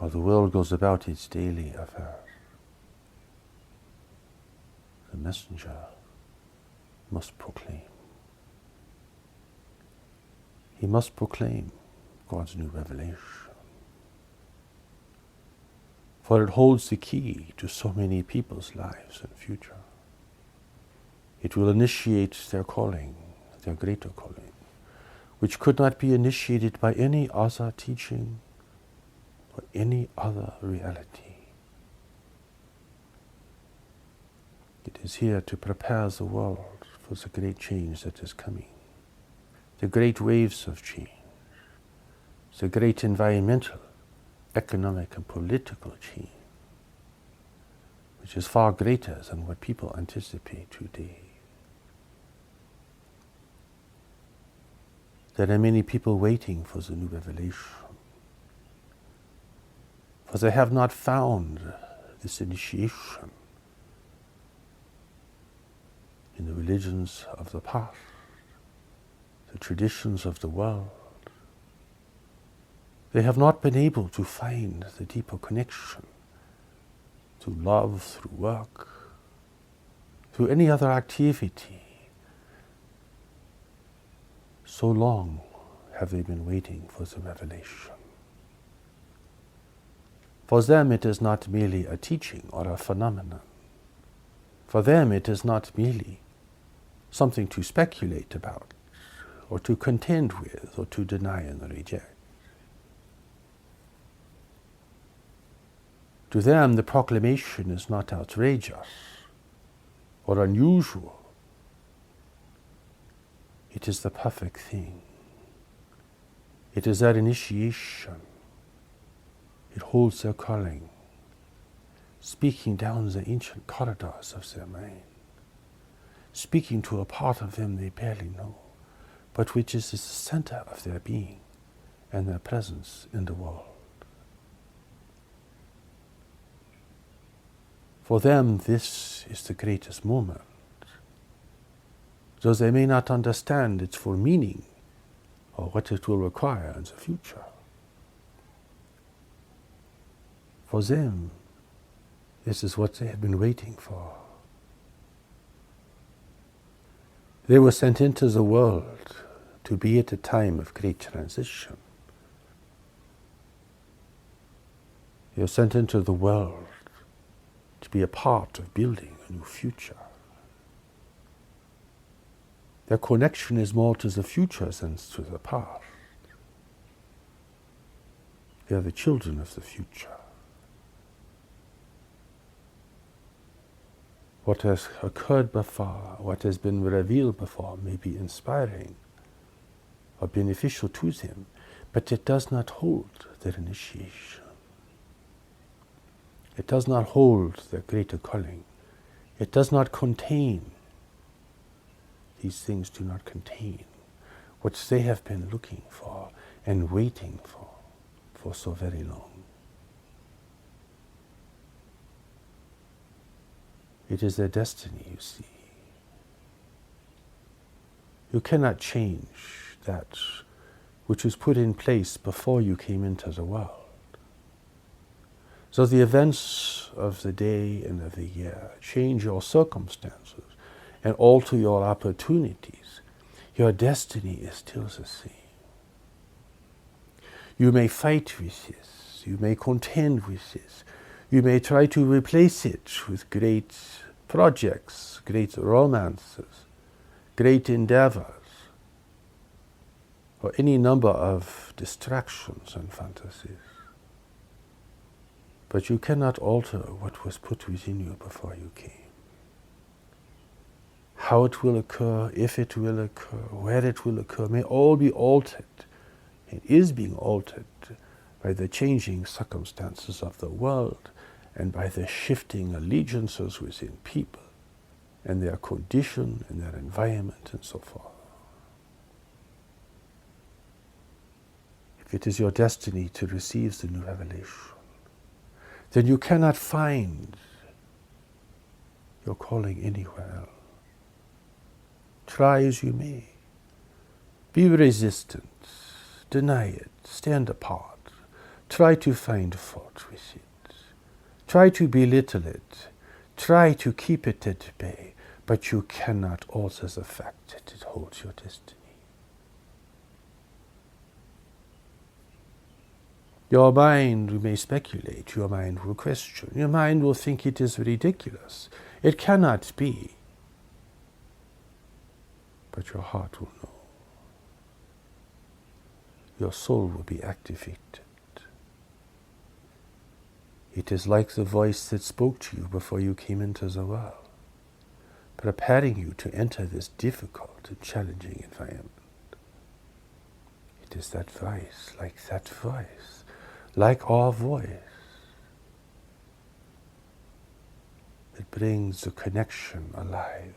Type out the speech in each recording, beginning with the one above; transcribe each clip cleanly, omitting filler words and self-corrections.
while the world goes about its daily affairs. The messenger must proclaim. He must proclaim God's new revelation, for it holds the key to so many people's lives and future. It will initiate their calling, their greater calling, which could not be initiated by any other teaching or any other reality. It is here to prepare the world for the great change that is coming, the great waves of change, the great environmental, economic and political change, which is far greater than what people anticipate today. There are many people waiting for the new revelation, for they have not found this initiation in the religions of the past, the traditions of the world. They have not been able to find the deeper connection to love through work, through any other activity. So long have they been waiting for the revelation. For them it is not merely a teaching or a phenomenon. For them it is not merely something to speculate about, or to contend with, or to deny and reject. To them, the proclamation is not outrageous or unusual. It is the perfect thing. It is their initiation. It holds their calling, speaking down the ancient corridors of their mind, speaking to a part of them they barely know, but which is the center of their being and their presence in the world. For them, this is the greatest moment, though they may not understand its full meaning or what it will require in the future. For them, this is what they have been waiting for. They were sent into the world to be at a time of great transition. They are sent into the world to be a part of building a new future. Their connection is more to the future than to the past. They are the children of the future. What has occurred before, what has been revealed before, may be inspiring or beneficial to them, but it does not hold their initiation. It does not hold their greater calling. It does not contain. These things do not contain what they have been looking for and waiting for so very long. It is their destiny, you see. You cannot change that which was put in place before you came into the world. So the events of the day and of the year change your circumstances and alter your opportunities. Your destiny is still the same. You may fight with this, you may contend with this, you may try to replace it with great projects, great romances, great endeavors, or any number of distractions and fantasies. But you cannot alter what was put within you before you came. How it will occur, if it will occur, where it will occur, may all be altered, and is being altered by the changing circumstances of the world and by the shifting allegiances within people and their condition and their environment and so forth. If it is your destiny to receive the new revelation, then you cannot find your calling anywhere else. Try as you may. Be resistant. Deny it. Stand apart. try to find fault with it. Try to belittle it. Try to keep it at bay. But you cannot alter the fact that it holds your destiny. Your mind may speculate, your mind will question, your mind will think it is ridiculous. It cannot be. But your heart will know. Your soul will be activated. It is like the voice that spoke to you before you came into the world, preparing you to enter this difficult and challenging environment. It is that voice, like our voice, that brings the connection alive,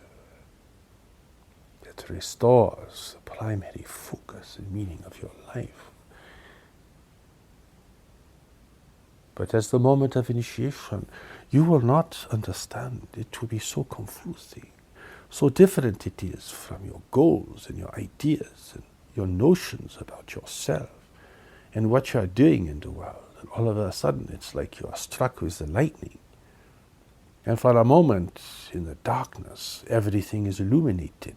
that restores the primary focus and meaning of your life. But as the moment of initiation, you will not understand. It will be so confusing, so different it is from your goals and your ideas and your notions about yourself and what you are doing in the world. And all of a sudden, it's like you are struck with the lightning. And for a moment, in the darkness, everything is illuminated.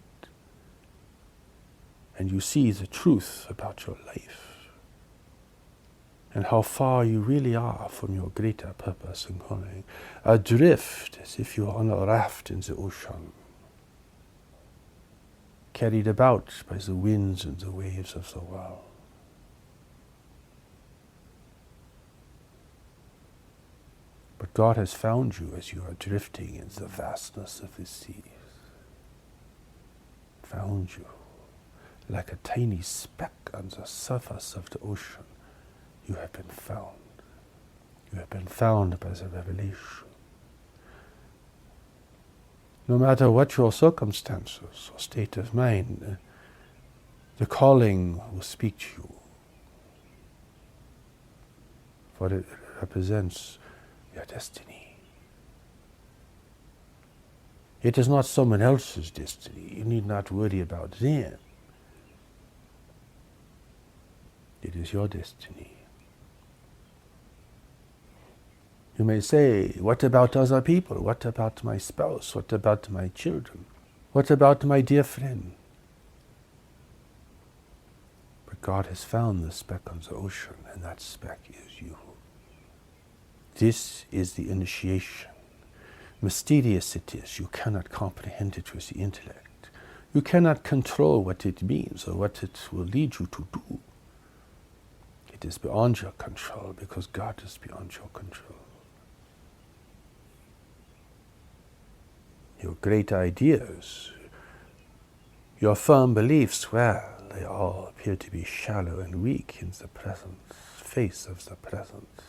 And you see the truth about your life and how far you really are from your greater purpose and calling. Adrift, as if you are on a raft in the ocean, carried about by the winds and the waves of the world. But God has found you as you are drifting in the vastness of the seas. Found you like a tiny speck on the surface of the ocean. You have been found. You have been found by the revelation. No matter what your circumstances or state of mind, the calling will speak to you. For it represents your destiny. It is not someone else's destiny. You need not worry about them. It is your destiny. You may say, what about other people? What about my spouse? What about my children? What about my dear friend? But God has found the speck on the ocean, and that speck is you. This is the initiation. Mysterious it is. You cannot comprehend it with the intellect. You cannot control what it means or what it will lead you to do. It is beyond your control because God is beyond your control. Your great ideas, your firm beliefs, well, they all appear to be shallow and weak in the face of the presence.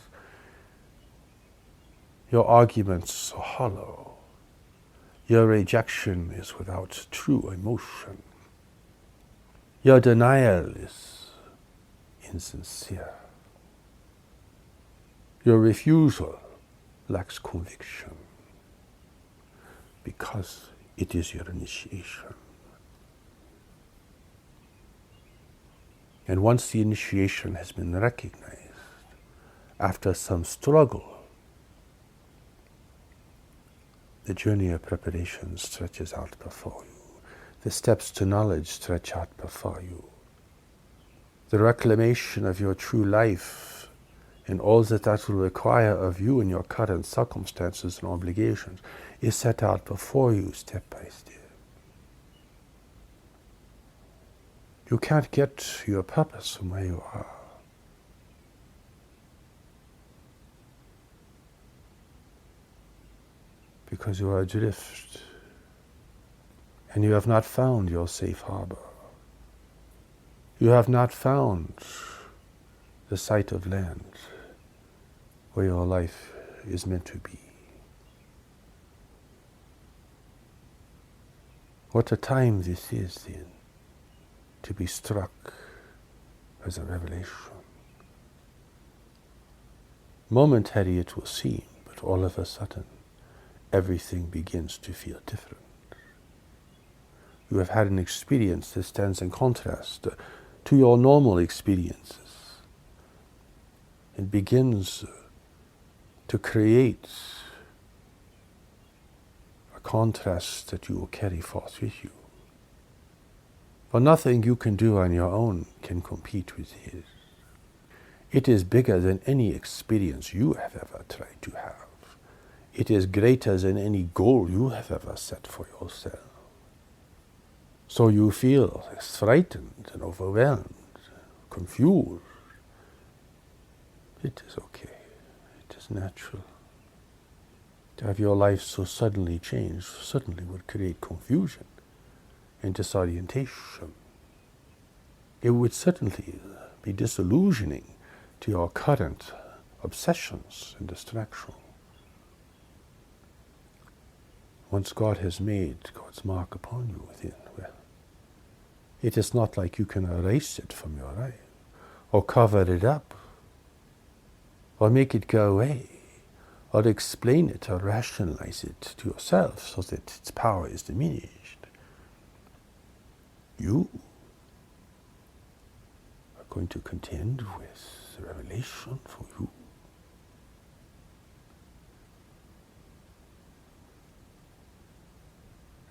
Your arguments are hollow. Your rejection is without true emotion. Your denial is insincere. Your refusal lacks conviction, because it is your initiation. And once the initiation has been recognized, after some struggle, the journey of preparation stretches out before you. The steps to knowledge stretch out before you. The reclamation of your true life and all that will require of you in your current circumstances and obligations is set out before you step by step. You can't get your purpose from where you are. Because you are adrift and you have not found your safe harbor. You have not found the sight of land where your life is meant to be. What a time this is then, to be struck as a revelation. Momentary it will seem, but all of a sudden, everything begins to feel different. You have had an experience that stands in contrast to your normal experiences. and begins to create a contrast that you will carry forth with you. For nothing you can do on your own can compete with his. It is bigger than any experience you have ever tried to have. It is greater than any goal you have ever set for yourself. So you feel frightened and overwhelmed, confused. It is okay. It is natural. To have your life so suddenly changed suddenly would create confusion and disorientation. It would certainly be disillusioning to your current obsessions and distraction. Once God has made God's mark upon you within, well, it is not like you can erase it from your life, or cover it up, or make it go away, or explain it or rationalize it to yourself so that its power is diminished. You are going to contend with the revelation for you.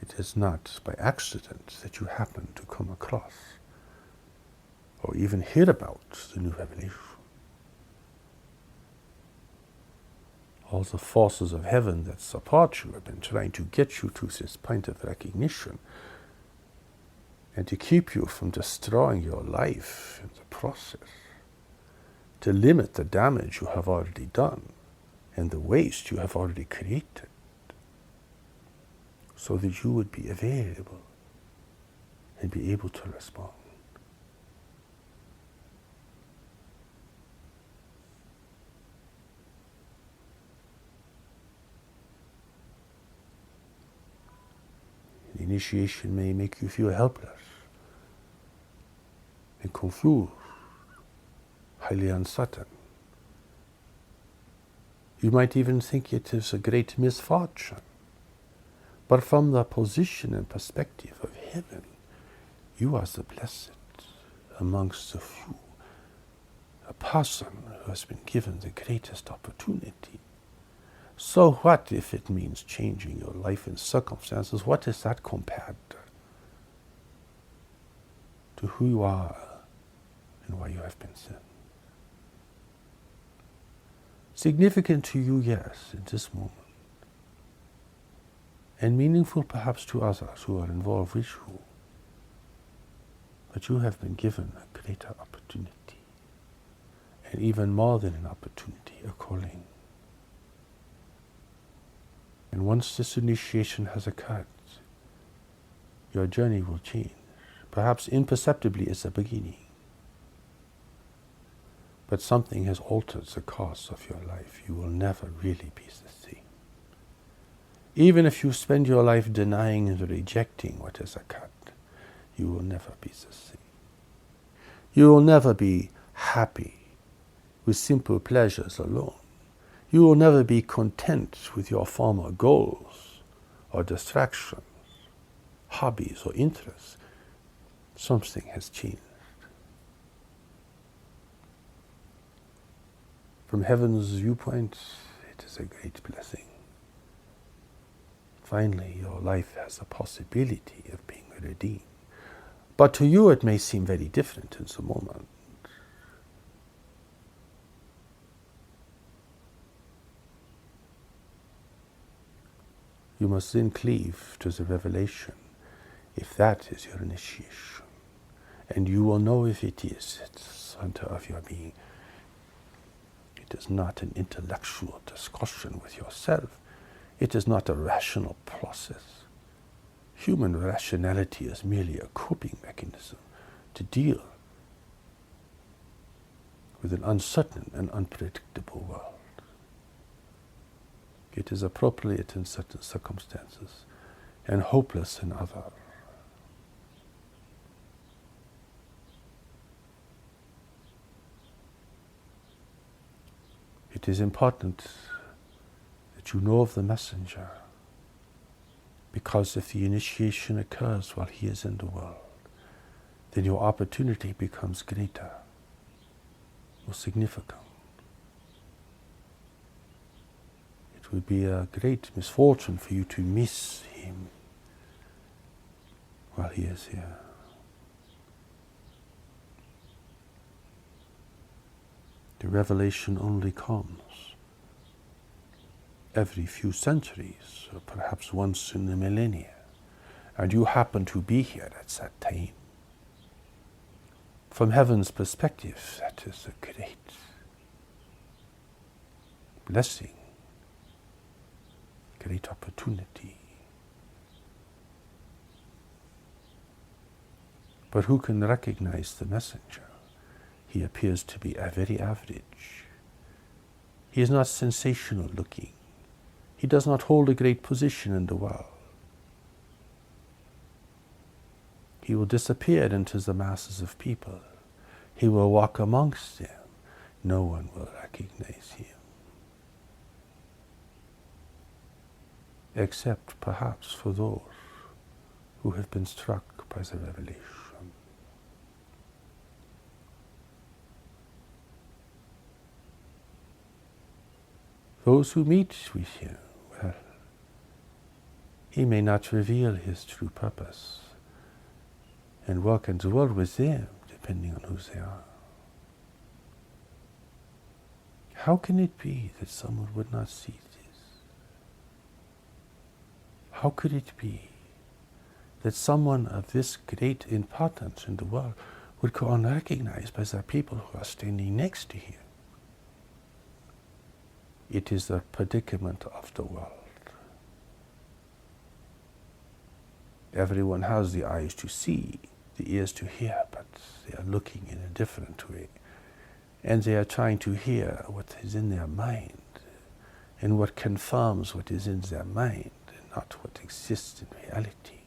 It is not by accident that you happen to come across or even hear about the new revelation. All the forces of heaven that support you have been trying to get you to this point of recognition and to keep you from destroying your life in the process, to limit the damage you have already done and the waste you have already created, so that you would be available and be able to respond. The initiation may make you feel helpless and confused, highly uncertain. You might even think it is a great misfortune. But from the position and perspective of heaven, you are the blessed amongst the few, a person who has been given the greatest opportunity. So what if it means changing your life and circumstances? What is that compared to who you are and why you have been sent? Significant to you, yes, in this moment. And meaningful perhaps to others who are involved with you. But you have been given a greater opportunity. And even more than an opportunity, a calling. And once this initiation has occurred, your journey will change. Perhaps imperceptibly as a beginning. But something has altered the course of your life. You will never really be the same. Even if you spend your life denying and rejecting what has occurred, you will never be the same. You will never be happy with simple pleasures alone. You will never be content with your former goals or distractions, hobbies or interests. Something has changed. From heaven's viewpoint, it is a great blessing. Finally, your life has a possibility of being redeemed. But to you it may seem very different in the moment. You must then cleave to the revelation, if that is your initiation. And you will know if it is at the center of your being. It is not an intellectual discussion with yourself. It is not a rational process. Human rationality is merely a coping mechanism to deal with an uncertain and unpredictable world. It is appropriate in certain circumstances and hopeless in others. It is important that you know of the messenger, because if the initiation occurs while he is in the world, then your opportunity becomes greater, more significant. It would be a great misfortune for you to miss him while he is here. The revelation only comes every few centuries, or perhaps once in a millennia, and you happen to be here at that time. From heaven's perspective, that is a great blessing, great opportunity. But who can recognize the messenger? He appears to be a very average. He is not sensational looking. He does not hold a great position in the world. He will disappear into the masses of people. He will walk amongst them. No one will recognize him. Except perhaps for those who have been struck by the revelation. Those who meet with him, well, he may not reveal his true purpose and work in the world with them, depending on who they are. How can it be that someone would not see this? How could it be that someone of this great importance in the world would go unrecognized by the people who are standing next to him? It is the predicament of the world. Everyone has the eyes to see, the ears to hear, but they are looking in a different way. And they are trying to hear what is in their mind, and what confirms what is in their mind, and not what exists in reality.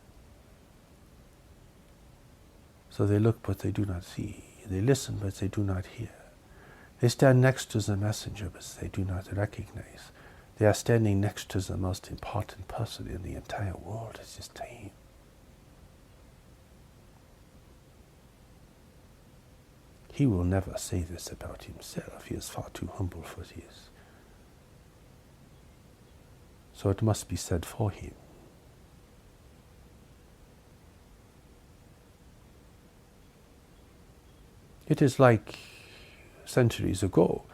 So they look, but they do not see. They listen, but they do not hear. They stand next to the messenger, but they do not recognize. They are standing next to the most important person in the entire world at this time. He will never say this about himself. He is far too humble for this. So it must be said for him. It is like centuries ago.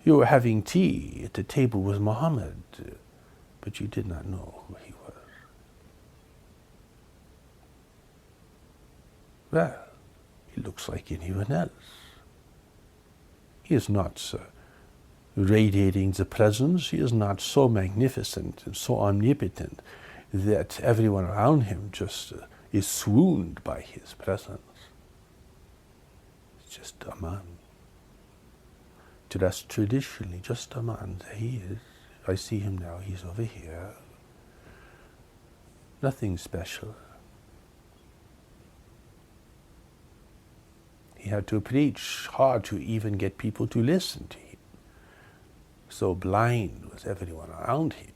You were having tea at the table with Muhammad, but you did not know who he was. Well, he looks like anyone else. He is not radiating the presence. He is not so magnificent and so omnipotent that everyone around him just is swooned by his presence. It's just a man. Dressed traditionally, just a man. There he is. I see him now. He's over here. Nothing special. He had to preach hard to even get people to listen to him. So blind was everyone around him.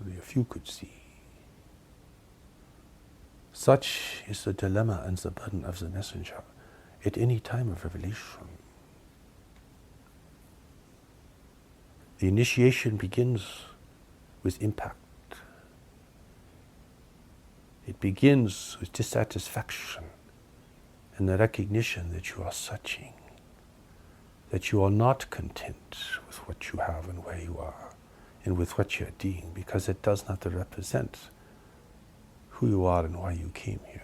Only a few could see. Such is the dilemma and the burden of the messenger at any time of revelation. The initiation begins with impact. It begins with dissatisfaction and the recognition that you are searching, that you are not content with what you have and where you are and with what you are doing, because it does not represent who you are and why you came here.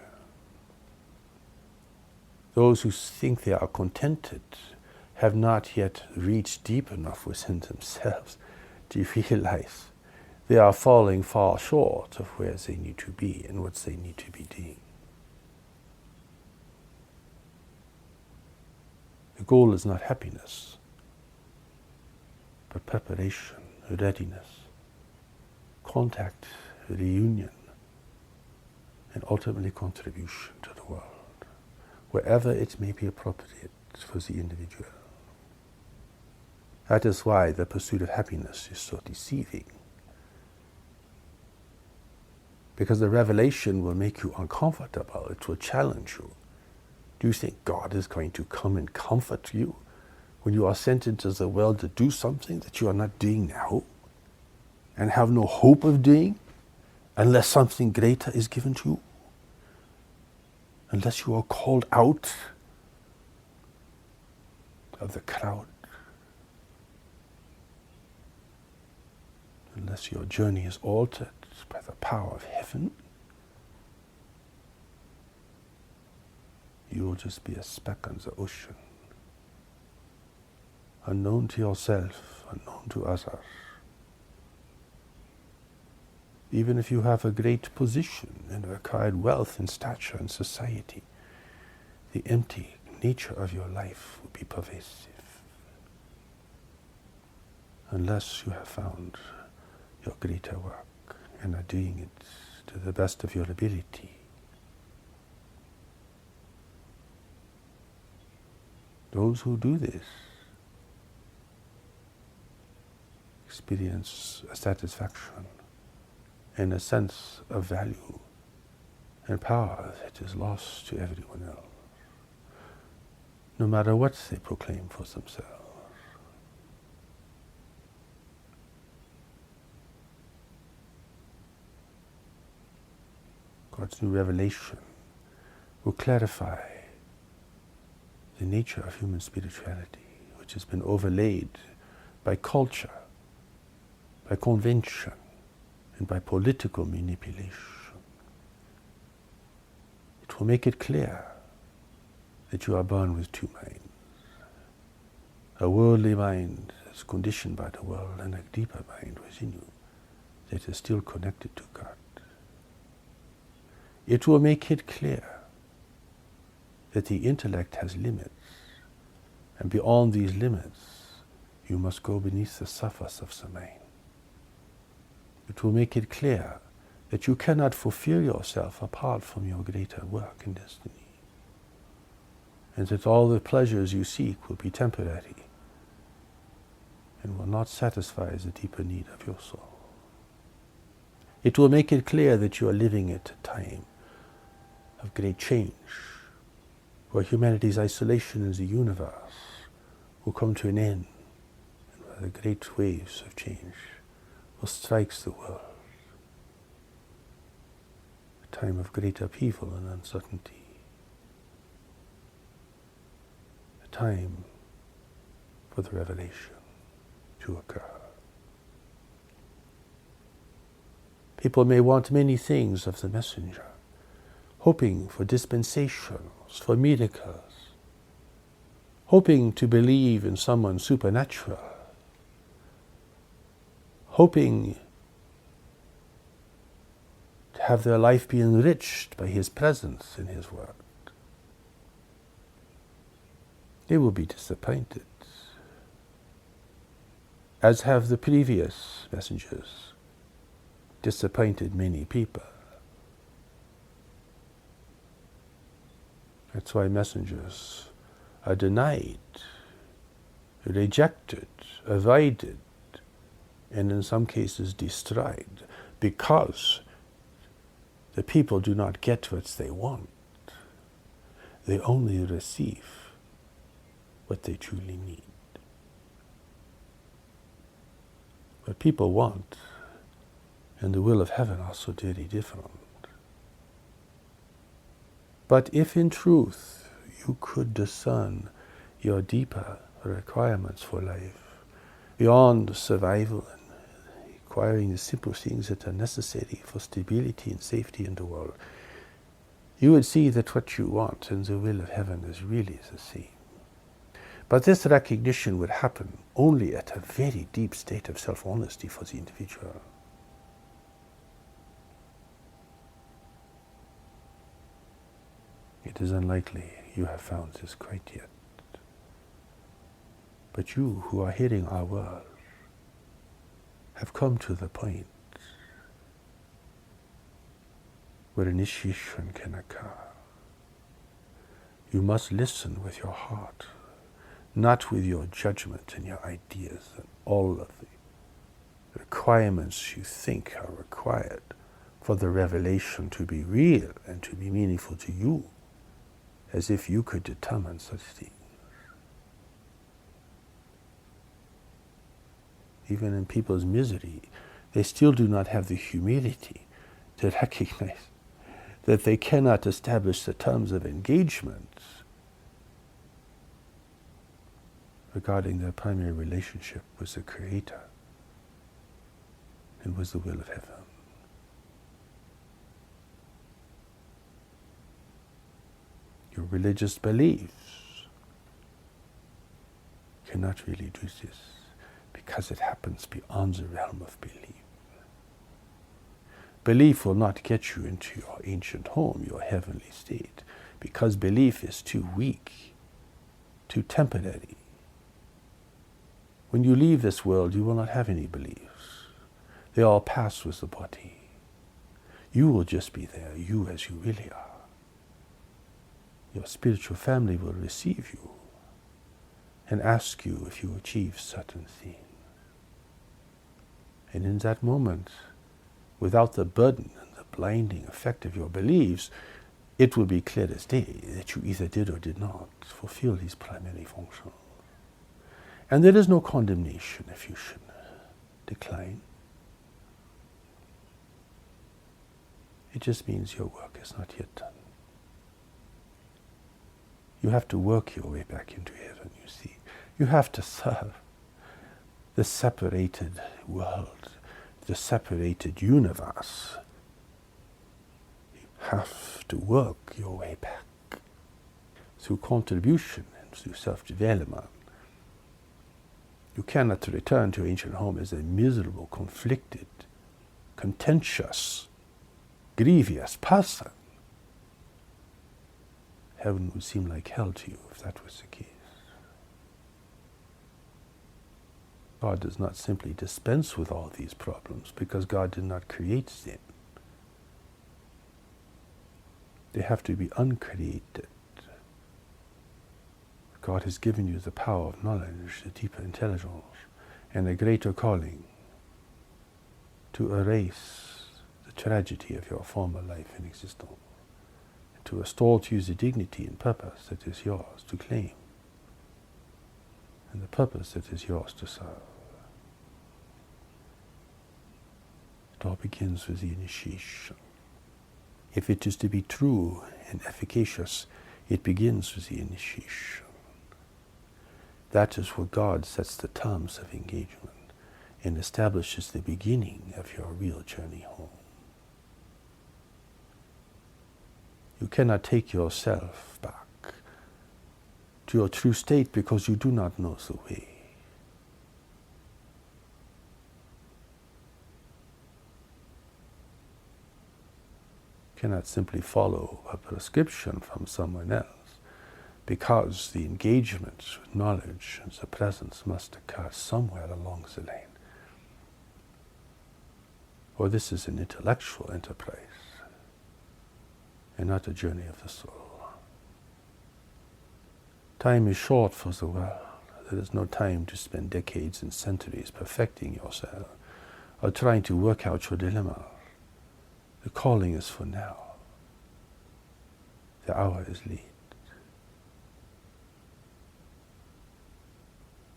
Those who think they are contented have not yet reached deep enough within themselves to realize they are falling far short of where they need to be and what they need to be doing. The goal is not happiness, but preparation, readiness, contact, reunion, and ultimately contribution to the world, wherever it may be appropriate for the individual. That is why the pursuit of happiness is so deceiving. Because the revelation will make you uncomfortable. It will challenge you. Do you think God is going to come and comfort you when you are sent into the world to do something that you are not doing now and have no hope of doing unless something greater is given to you, unless you are called out of the crowd, unless your journey is altered by the power of heaven, you will just be a speck on the ocean, unknown to yourself, unknown to others. Even if you have a great position and acquired wealth and stature in society, the empty nature of your life will be pervasive unless you have found your greater work and are doing it to the best of your ability. Those who do this experience a satisfaction and a sense of value and power that is lost to everyone else, no matter what they proclaim for themselves. God's new revelation will clarify the nature of human spirituality, which has been overlaid by culture, by convention, and by political manipulation. It will make it clear that you are born with two minds. A worldly mind is conditioned by the world, and a deeper mind within you that is still connected to God. It will make it clear that the intellect has limits, and beyond these limits, you must go beneath the surface of the mind. It will make it clear that you cannot fulfill yourself apart from your greater work and destiny, and that all the pleasures you seek will be temporary and will not satisfy the deeper need of your soul. It will make it clear that you are living at a time of great change, where humanity's isolation in the universe will come to an end, and where the great waves of change will strike the world. A time of great upheaval and uncertainty. A time for the revelation to occur. People may want many things of the messenger, hoping for dispensations, for miracles, hoping to believe in someone supernatural, hoping to have their life be enriched by his presence in his word. They will be disappointed, as have the previous messengers disappointed many people. That's why messengers are denied, rejected, avoided, and in some cases destroyed, because the people do not get what they want. They only receive what they truly need. What people want and the will of heaven are so very different. But if in truth you could discern your deeper requirements for life, beyond survival and acquiring the simple things that are necessary for stability and safety in the world, you would see that what you want and the will of heaven is really the same. But this recognition would happen only at a very deep state of self-honesty for the individual. It is unlikely you have found this quite yet. But you who are hearing our words have come to the point where initiation can occur. You must listen with your heart, not with your judgment and your ideas and all of the requirements you think are required for the revelation to be real and to be meaningful to you, as if you could determine such things. even in people's misery, they still do not have the humility to recognize that they cannot establish the terms of engagement regarding their primary relationship with the Creator and with the will of heaven. Your religious beliefs cannot really do this because it happens beyond the realm of belief. Belief will not get you into your ancient home, your heavenly state, because belief is too weak, too temporary. When you leave this world, you will not have any beliefs. They all pass with the body. You will just be there, you as you really are. Your spiritual family will receive you and ask you if you achieve certain things. And in that moment, without the burden and the blinding effect of your beliefs, it will be clear as day that you either did or did not fulfill these primary functions. And there is no condemnation if you should decline. It just means your work is not yet done. You have to work your way back into heaven, you see. You have to serve the separated world, the separated universe. You have to work your way back through contribution and through self-development. You cannot return to ancient home as a miserable, conflicted, contentious, grievous person. Heaven would seem like hell to you if that was the case. God does not simply dispense with all these problems because God did not create sin. They have to be uncreated. God has given you the power of knowledge, the deeper intelligence, and a greater calling to erase the tragedy of your former life and existence, and to restore to you the dignity and purpose that is yours to claim, and the purpose that is yours to serve. It all begins with the initiation. If it is to be true and efficacious, it begins with the initiation. That is where God sets the terms of engagement and establishes the beginning of your real journey home. You cannot take yourself back to your true state because you do not know the way. You cannot simply follow a prescription from someone else, because the engagement with knowledge and the presence must occur somewhere along the lane. For this is an intellectual enterprise and not a journey of the soul. Time is short for the world. There is no time to spend decades and centuries perfecting yourself or trying to work out your dilemma. The calling is for now. The hour is late.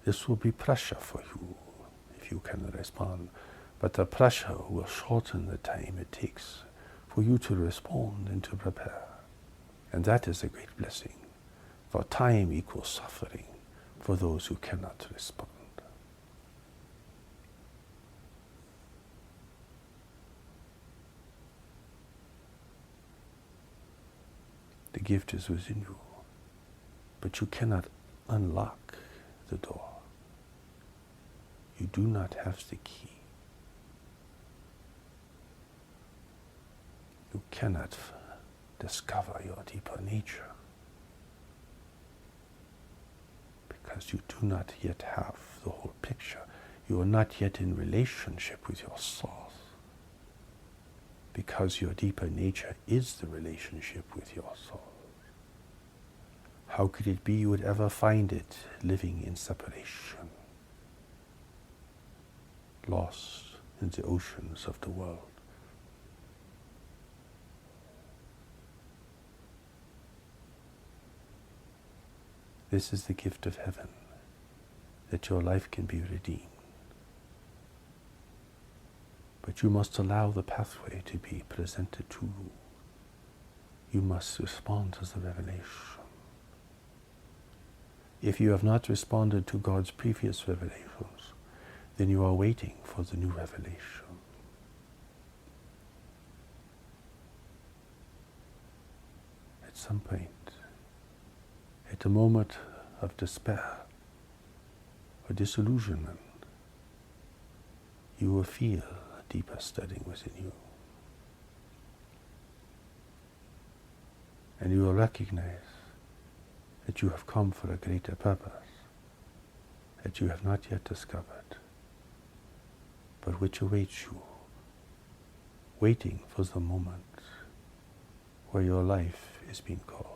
This will be pressure for you if you can respond, but the pressure will shorten the time it takes for you to respond and to prepare. And that is a great blessing, for time equals suffering for those who cannot respond. The gift is within you, but you cannot unlock the door. You do not have the key. You cannot discover your deeper nature because you do not yet have the whole picture. You are not yet in relationship with your source, because your deeper nature is the relationship with your soul. How could it be you would ever find it living in separation, lost in the oceans of the world? This is the gift of heaven, that your life can be redeemed, But you must allow the pathway to be presented to you. You must respond to the revelation. If you have not responded to God's previous revelations, then you are waiting for the new revelation. At some point, at a moment of despair or disillusionment, you will feel a deeper stirring within you. And you will recognize that you have come for a greater purpose that you have not yet discovered, but which awaits you, waiting for the moment where your life is being called.